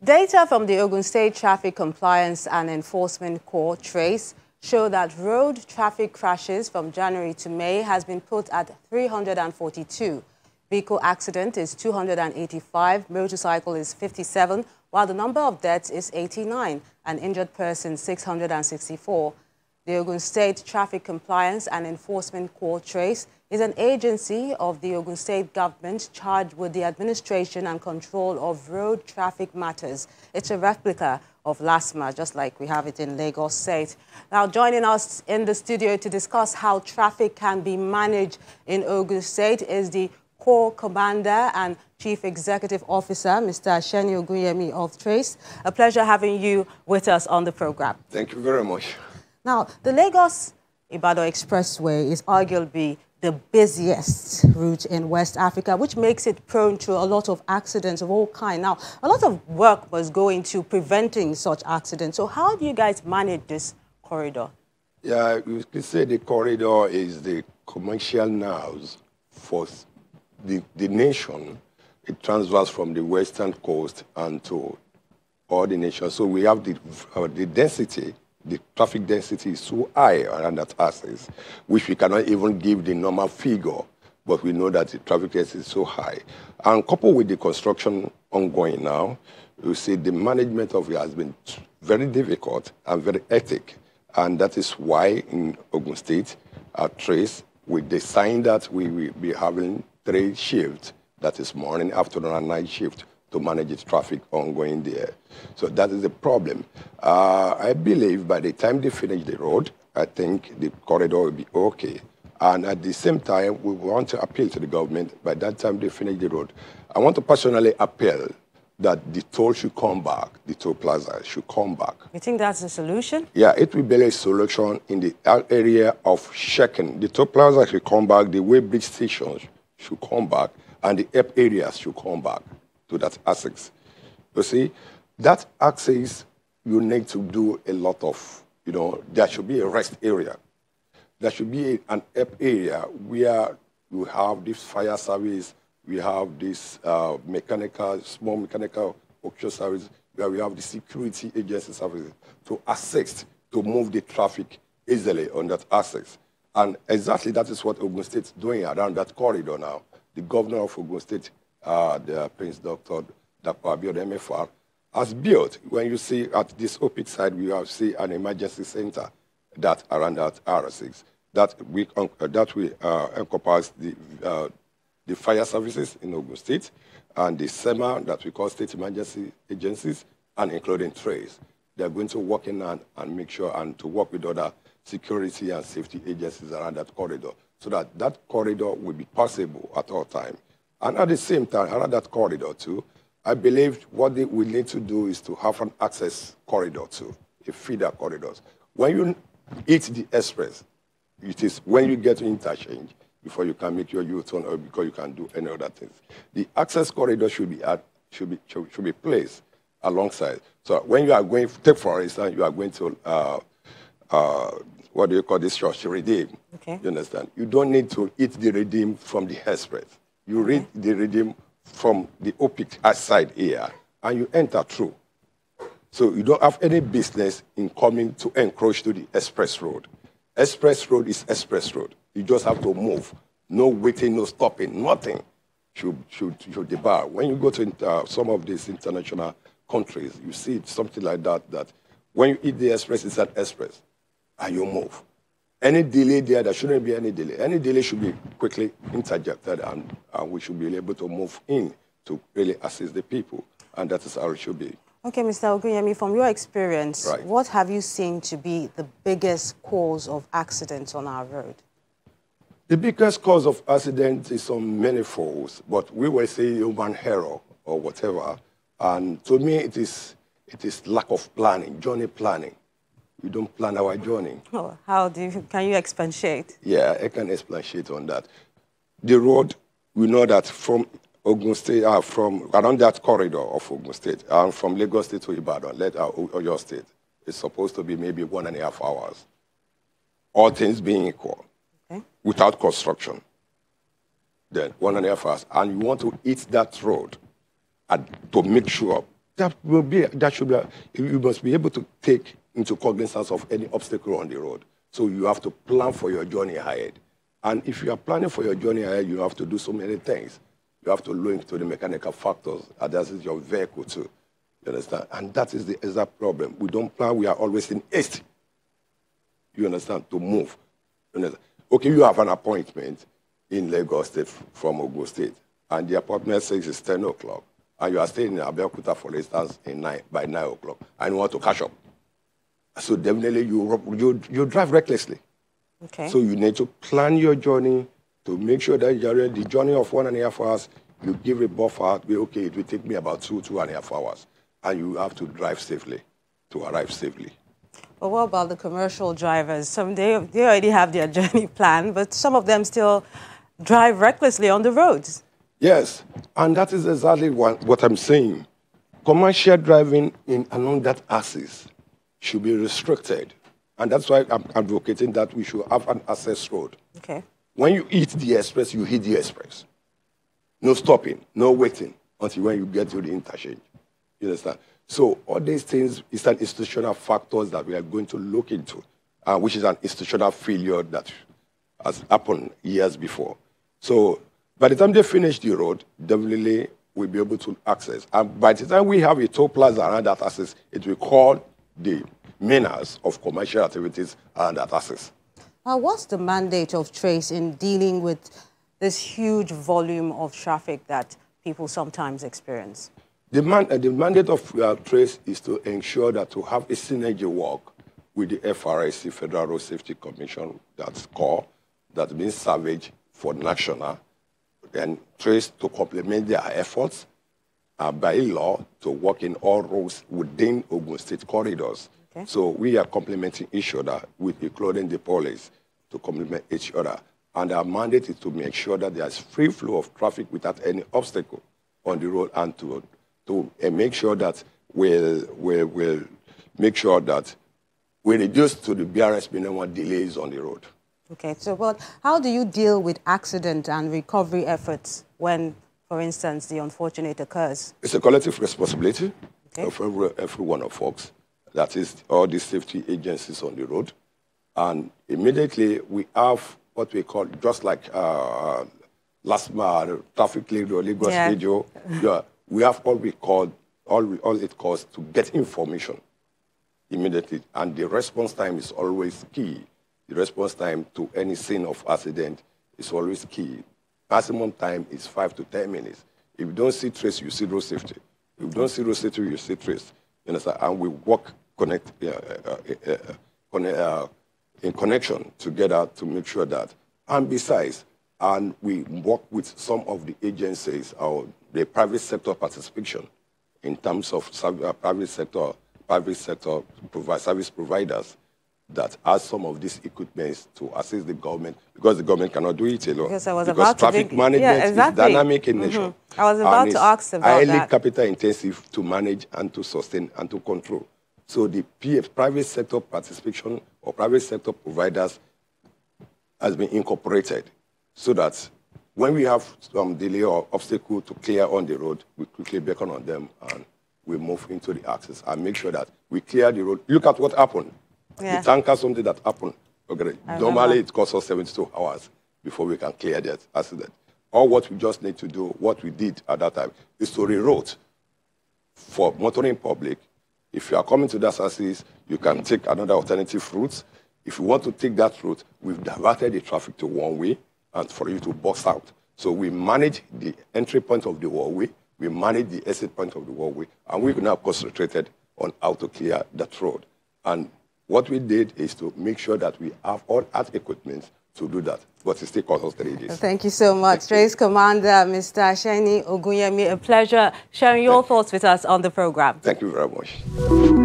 Data from the Ogun State Traffic Compliance and Enforcement Corps trace show that road traffic crashes from January to May has been put at 342. Vehicle accident is 285, motorcycle is 57, while the number of deaths is 89 and injured persons 664. The Ogun State Traffic Compliance and Enforcement Corps trace is an agency of the Ogun State government charged with the administration and control of road traffic matters. It's a replica of LASMA, just like we have it in Lagos State. Now, joining us in the studio to discuss how traffic can be managed in Ogun State is the Corps Commander and Chief Executive Officer, Mr. Sheni Ogunyemi of Trace. A pleasure having you with us on the program. Thank you very much. Now, the Lagos-Ibadan Expressway is arguably the busiest route in West Africa, which makes it prone to a lot of accidents of all kinds. Now, a lot of work was going to preventing such accidents. So how do you guys manage this corridor? Yeah, you could say the corridor is the commercial nerves for the nation. It transfers from the western coast and to all the nations. So we have the density. The traffic density is so high around that axis, which we cannot even give the normal figure, but we know that the traffic density is so high. And coupled with the construction ongoing now, you see the management of it has been very difficult and very hectic. And that is why in Ogun State, at Trace, we designed that we will be having 3 shifts, that is morning, afternoon, and night shift, to manage the traffic ongoing there. So that is the problem. I believe by the time they finish the road, I think the corridor will be okay. And at the same time, we want to appeal to the government. By that time they finish the road, I want to personally appeal that the toll should come back, the toll plaza should come back. You think that's the solution? Yeah, it will be a solution in the area of checking. The toll plaza should come back, the weighbridge stations should come back, and the app areas should come back to that access. You see, that access, you need to do a lot of, there should be a rest area. There should be an app area where you have this fire service, we have this small mechanical workshop service, where we have the security agency services to assist, to move the traffic easily on that access. And exactly that is what Ogun State is doing around that corridor now. The governor of Ogun State, the Prince Dr. Abiodun MFR, has built. When you see at this OPIC side, we have see an emergency center that around that R6 that we encompass the fire services in Ogun State and the SEMA that we call state emergency agencies, and including Trace. They're going to work in and make sure and to work with other security and safety agencies around that corridor, so that that corridor will be possible at all times. And at the same time, around that corridor too, I believe what we need to do is to have an access corridor too, a feeder corridors. When you hit the express, it is when you get to interchange before you can make your U-turn or because you can do any other things. The access corridor should be placed alongside. So when you are going, take for instance, you are going to what do you call this church? Redeem. Okay. You understand? You don't need to hit the redeem from the express. You read the redeem from the OPIC side here, and you enter through. So you don't have any business in coming to encroach to the express road. Express road is express road. You just have to move. No waiting, no stopping, nothing should debar. When you go to some of these international countries, you see something like that when you hit the express, it's an express, and you move. Any delay there shouldn't be any delay. Any delay should be quickly interjected, and we should be able to move in to really assist the people, and that is how it should be. Okay, Mr. Ogunyemi, from your experience, right, what have you seen to be the biggest cause of accidents on our road? The biggest cause of accidents is on many folds, but we will say human error or whatever. And to me, it is lack of planning, journey planning. We don't plan our journey. Oh, can you expatiate? Yeah, I can expatiate on that. The road, we know that from Ogun State, from around that corridor of Ogun State, and from Lagos State to Ibadan, Oyo State, it's supposed to be maybe 1.5 hours. All things being equal, okay, without construction. Then 1.5 hours, and you want to hit that road and to make sure that should be, you must be able to take into cognizance of any obstacle on the road. So you have to plan for your journey ahead. And if you are planning for your journey ahead, you have to do so many things. You have to look to the mechanical factors, and that is your vehicle too. You understand? And that is the exact problem. We don't plan, we are always in haste. You understand? To move. You understand? Okay, you have an appointment in Lagos State from Ogun State, and the appointment says it's 10 o'clock, and you are staying in Abeokuta, for instance, by 9 o'clock, and you want to catch up. So definitely you drive recklessly. Okay. So you need to plan your journey to make sure that the journey of 1.5 hours, you give a buffer, okay, it will take me about 2.5 hours. And you have to drive safely to arrive safely. But what about the commercial drivers? Some they already have their journey planned, but some of them still drive recklessly on the roads. Yes, and that is exactly what I'm saying. Commercial driving along that axis should be restricted. And that's why I'm advocating that we should have an access road. Okay. When you hit the express, you hit the express. No stopping, no waiting until when you get to the interchange. You understand? So all these things is an institutional factors that we are going to look into, which is an institutional failure that has happened years before. So by the time they finish the road, definitely we'll be able to access. And by the time we have a toll plaza around that access, it will call the menace of commercial activities around that access. What's the mandate of Trace in dealing with this huge volume of traffic that people sometimes experience? The mandate of Trace is to ensure that to have a synergy work with the FRSC, Federal Road Safety Commission, that's core, that's been savaged for national, and Trace to complement their efforts by law to work in all roads within Ogun State corridors. Okay. So we are complementing each other with including the police to complement each other. And our mandate is to make sure that there's free flow of traffic without any obstacle on the road, and to make sure that we'll make sure that we reduce to the barest minimum delays on the road. Okay, so how do you deal with accident and recovery efforts when, for instance, the unfortunate occurs? It's a collective responsibility of every one of us. That is all the safety agencies on the road. And immediately we have what we call, just like last month, traffic lead or Lagos video, we have all it calls to get information immediately. And the response time is always key. The response time to any scene of accident is always key. Maximum time is 5 to 10 minutes. If you don't see trace, you see road safety. If you don't see road safety, you see trace. You understand? And we work in connection together to make sure that. And besides, and we work with some of the agencies or the private sector participation in terms of private sector service providers that has some of these equipments to assist the government, because the government cannot do it alone. Because traffic management is dynamic in nature. I was about to ask about highly that. capital intensive to manage and to sustain and to control. So the private sector participation or private sector providers has been incorporated so that when we have some delay or obstacle to clear on the road, we quickly beckon on them and we move into the access and make sure that we clear the road. Look at what happened. The tanker, something that happened. Okay. Normally, it costs us 72 hours before we can clear that accident. All what we just need to do, what we did at that time, is to reroute for motoring public. If you are coming to that access, you can take another alternative route. If you want to take that route, we've diverted the traffic to one way and for you to box out. So we manage the entry point of the one-way, we manage the exit point of the one-way, and we've now concentrated on how to clear that road. And what we did is to make sure that we have all art equipment to do that, but it still costs us 3 days. Thank you so much. Trace Commander, Mr. Sheni Ogunyemi, a pleasure sharing your thoughts with us on the program. Thank you very much.